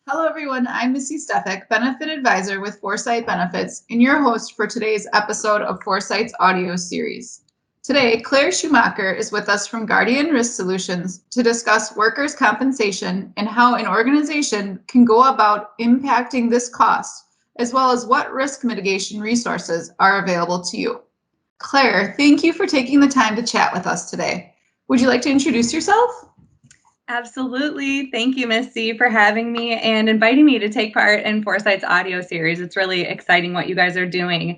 Hello, everyone. I'm Missy Stefik, Benefit Advisor with Forsite Benefits, and your host for today's episode of Forsite's audio series. Today, Clare Schumacher is with us from Guardian Risk Solutions to discuss workers' compensation and how an organization can go about impacting this cost, as well as what risk mitigation resources are available to you. Clare, thank you for taking the time to chat with us today. Would you like to introduce yourself? Absolutely. Thank you, Missy, for having me and inviting me to take part in Forsite's audio series. It's really exciting what you guys are doing.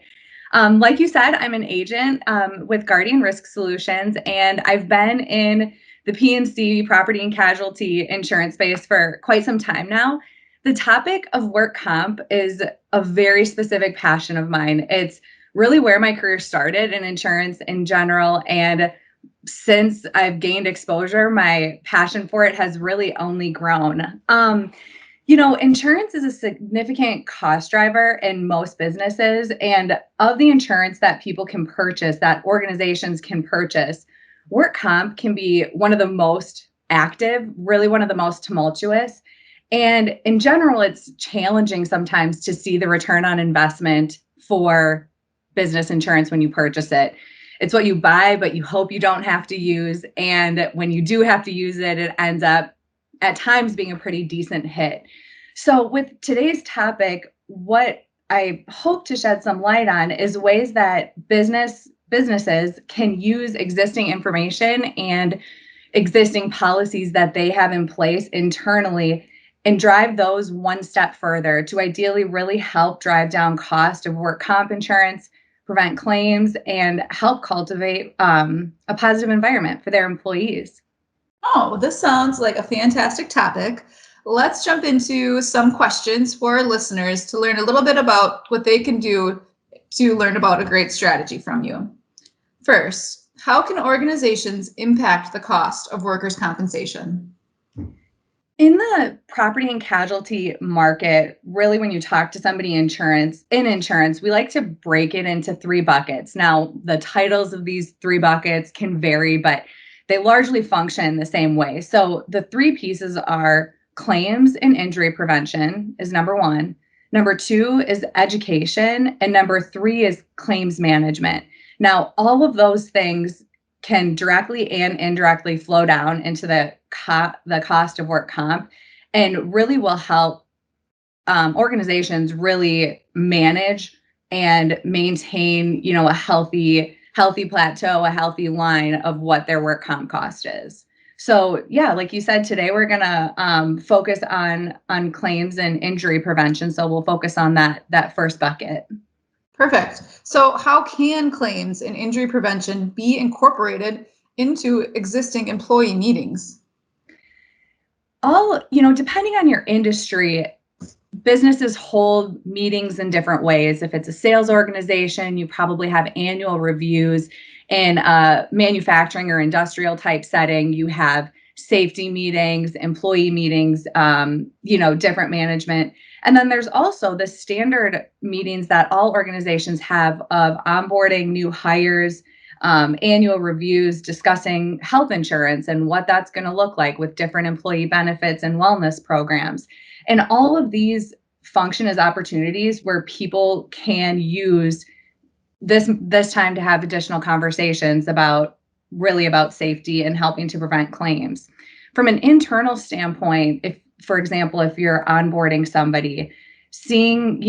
Like you said, I'm an agent with Guardian Risk Solutions, and I've been in the P&C property and casualty insurance space for quite some time now. The topic of work comp is a very specific passion of mine. It's really where my career started in insurance in general, and since I've gained exposure, my passion for it has really only grown. Insurance is a significant cost driver in most businesses. And of the insurance that people can purchase, that organizations can purchase, work comp can be one of the most active, really one of the most tumultuous. And in general, it's challenging sometimes to see the return on investment for business insurance when you purchase it. It's what you buy, but you hope you don't have to use. And when you do have to use it, it ends up at times being a pretty decent hit. So with today's topic, what I hope to shed some light on is ways that businesses can use existing information and existing policies that they have in place internally and drive those one step further to ideally really help drive down cost of work comp insurance, prevent claims, and help cultivate a positive environment for their employees. Oh, this sounds like a fantastic topic. Let's jump into some questions for our listeners to learn a little bit about what they can do to learn about a great strategy from you. First, how can organizations impact the cost of workers' compensation? In the property and casualty market, really when you talk to somebody in insurance, we like to break it into three buckets. Now, the titles of these three buckets can vary, but they largely function the same way. So the three pieces are claims and injury prevention is number one. Number two is education. And number three is claims management. Now, all of those things can directly and indirectly flow down into the cost of work comp and really will help organizations really manage and maintain, a healthy plateau, a healthy line of what their work comp cost is. So yeah, like you said, today we're gonna focus on claims and injury prevention. So we'll focus on that first bucket. Perfect. So, how can claims and injury prevention be incorporated into existing employee meetings? Depending on your industry, businesses hold meetings in different ways. If it's a sales organization, you probably have annual reviews. In a manufacturing or industrial type setting, you have safety meetings, employee meetings, different management. And then there's also the standard meetings that all organizations have of onboarding new hires, annual reviews discussing health insurance and what that's going to look like with different employee benefits and wellness programs. And all of these function as opportunities where people can use this time to have additional conversations about safety and helping to prevent claims. From an internal standpoint, if, for example, if you're onboarding somebody, seeing,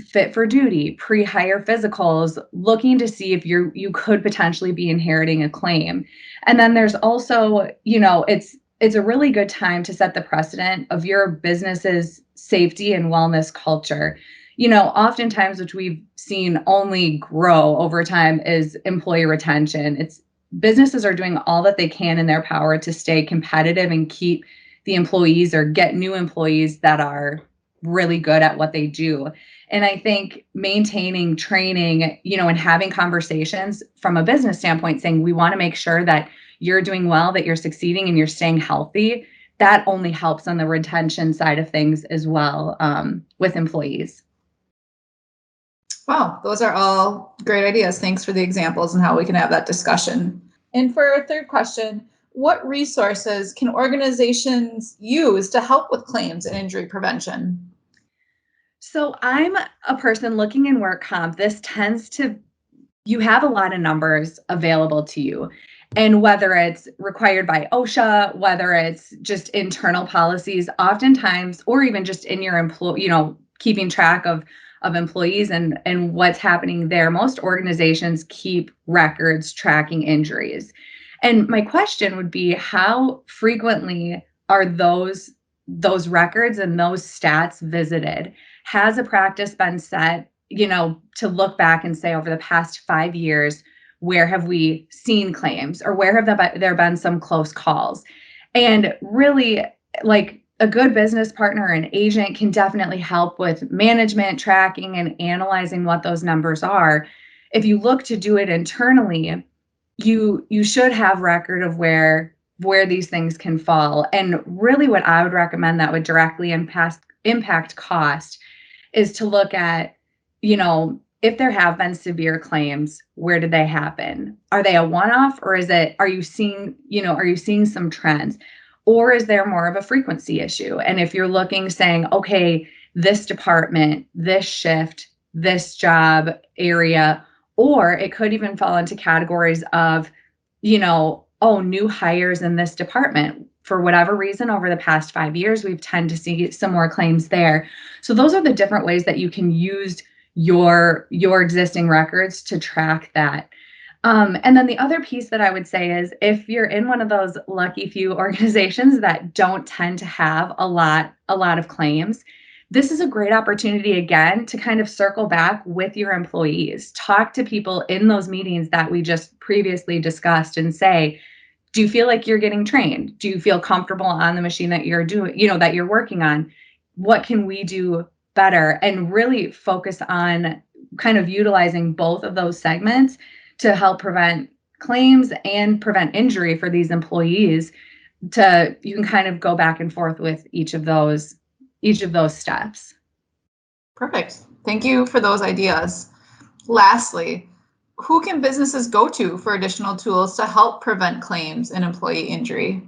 fit for duty, pre-hire physicals, looking to see if you could potentially be inheriting a claim. And then there's also, it's a really good time to set the precedent of your business's safety and wellness culture. Oftentimes, which we've seen only grow over time, is employee retention. It's businesses are doing all that they can in their power to stay competitive and keep the employees or get new employees that are really good at what they do. And I think maintaining training, and having conversations from a business standpoint, saying we want to make sure that you're doing well, that you're succeeding and you're staying healthy, that only helps on the retention side of things as well, with employees. Wow, those are all great ideas. Thanks for the examples and how we can have that discussion. And for our third question, what resources can organizations use to help with claims and injury prevention? So I'm a person looking in work comp. This tends to, you have a lot of numbers available to you. And whether it's required by OSHA, whether it's just internal policies, oftentimes, or even just in your keeping track of employees and what's happening there, most organizations keep records tracking injuries. And my question would be, how frequently are those records and those stats visited? Has a practice been set, to look back and say over the past 5 years, where have we seen claims or where have there been some close calls? And really, like, a good business partner and agent can definitely help with management, tracking, and analyzing what those numbers are. If you look to do it internally, you should have record of where these things can fall. And really what I would recommend that would directly impact cost is to look at, if there have been severe claims, where did they happen? Are they a one-off, or are you seeing some trends? Or is there more of a frequency issue? And if you're looking, saying, okay, this department, this shift, this job area, or it could even fall into categories of, oh, new hires in this department. For whatever reason, over the past 5 years, we've tend to see some more claims there. So those are the different ways that you can use your existing records to track that. And then the other piece that I would say is, if you're in one of those lucky few organizations that don't tend to have a lot of claims, this is a great opportunity again to kind of circle back with your employees, talk to people in those meetings that we just previously discussed and say, do you feel like you're getting trained? Do you feel comfortable on the machine that you're doing, that you're working on? What can we do better? And really focus on kind of utilizing both of those segments to help prevent claims and prevent injury for these employees. You can kind of go back and forth with each of those steps. Perfect. Thank you for those ideas. Lastly, who can businesses go to for additional tools to help prevent claims and employee injury?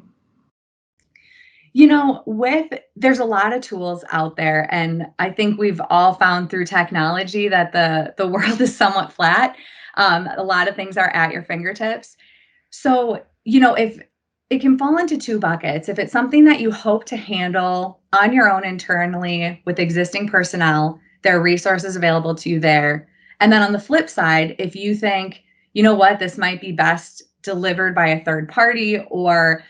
There's a lot of tools out there, and I think we've all found through technology that the world is somewhat flat. A lot of things are at your fingertips. So, if it can fall into two buckets, if it's something that you hope to handle on your own internally with existing personnel, there are resources available to you there. And then on the flip side, if you think, this might be best delivered by a third party, or,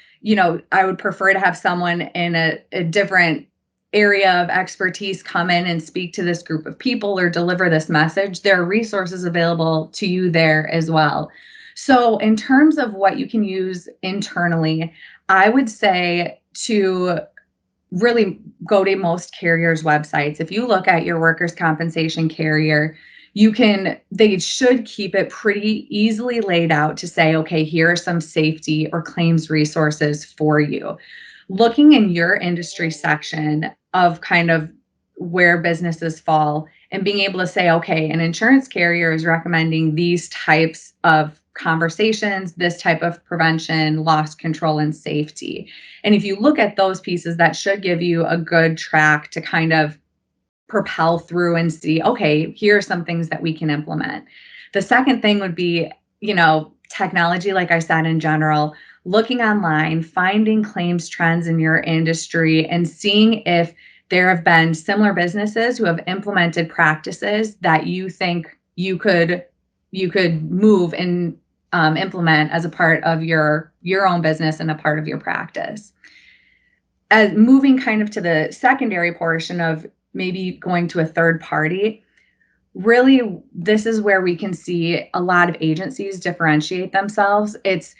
I would prefer to have someone in a different area of expertise come in and speak to this group of people or deliver this message, there are resources available to you there as well. So in terms of what you can use internally, I would say to really go to most carriers' websites. If you look at your workers' compensation carrier, they should keep it pretty easily laid out to say, okay, here are some safety or claims resources for you. Looking in your industry section of kind of where businesses fall and being able to say, okay, an insurance carrier is recommending these types of conversations, this type of prevention, loss control, and safety. And if you look at those pieces, that should give you a good track to kind of propel through and see, okay, here are some things that we can implement. The second thing would be, technology, like I said, in general, looking online, finding claims trends in your industry and seeing if there have been similar businesses who have implemented practices that you think you could move and implement as a part of your own business and a part of your practice. As moving kind of to the secondary portion of maybe going to a third party, really, this is where we can see a lot of agencies differentiate themselves. It's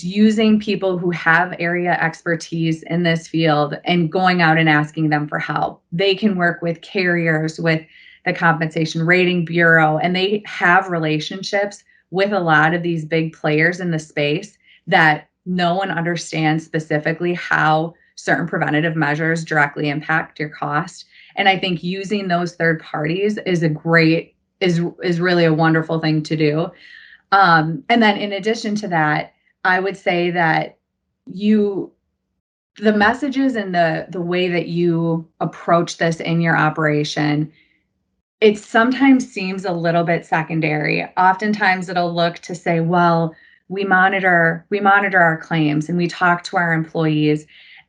using people who have area expertise in this field and going out and asking them for help. They can work with carriers, with the Compensation Rating Bureau, and they have relationships with a lot of these big players in the space that know and understand specifically how certain preventative measures directly impact your cost. And I think using those third parties is really a wonderful thing to do. And then in addition to that, I would say that the messages and the way that you approach this in your operation, it sometimes seems a little bit secondary. Oftentimes it'll look to say, well, we monitor our claims and we talk to our employees.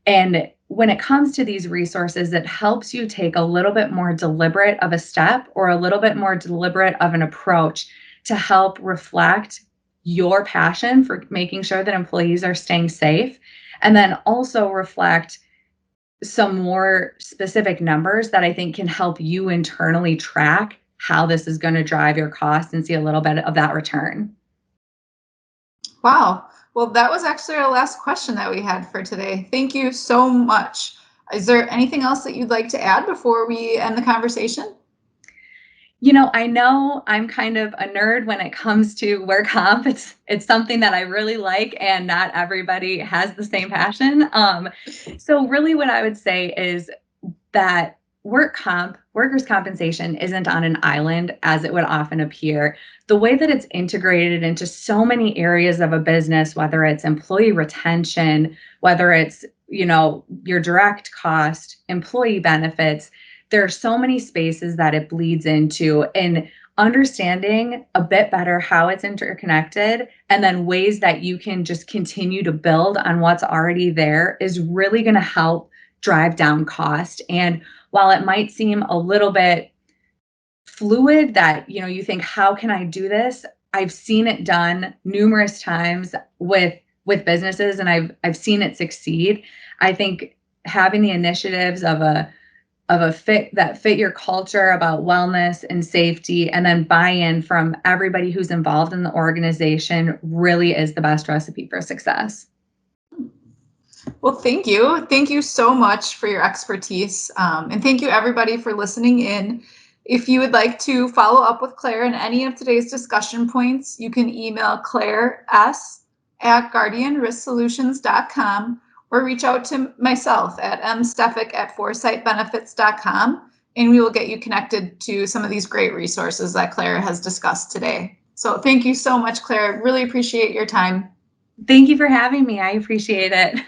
And when it comes to these resources, it helps you take a little bit more deliberate of a step or a little bit more deliberate of an approach to help reflect your passion for making sure that employees are staying safe, and then also reflect some more specific numbers that I think can help you internally track how this is going to drive your costs and see a little bit of that return. Wow. Well, that was actually our last question that we had for today. Thank you so much. Is there anything else that you'd like to add before we end the conversation? I know I'm kind of a nerd when it comes to work comp. It's something that I really like, and not everybody has the same passion. So really, what I would say is that workers' compensation isn't on an island as it would often appear. The way that it's integrated into so many areas of a business, whether it's employee retention, whether it's, your direct cost, employee benefits, there are so many spaces that it bleeds into, and understanding a bit better how it's interconnected and then ways that you can just continue to build on what's already there is really going to help drive down cost. And while it might seem a little bit fluid that, you think, how can I do this? I've seen it done numerous times with businesses, and I've seen it succeed. I think having the initiatives of a fit your culture about wellness and safety, and then buy-in from everybody who's involved in the organization really is the best recipe for success. Well, thank you. Thank you so much for your expertise. And thank you, everybody, for listening in. If you would like to follow up with Clare on any of today's discussion points, you can email Clare at guardianrisksolutions.com or reach out to myself at mstefik@forsitebenefits.com, and we will get you connected to some of these great resources that Clare has discussed today. So thank you so much, Clare. Really appreciate your time. Thank you for having me. I appreciate it.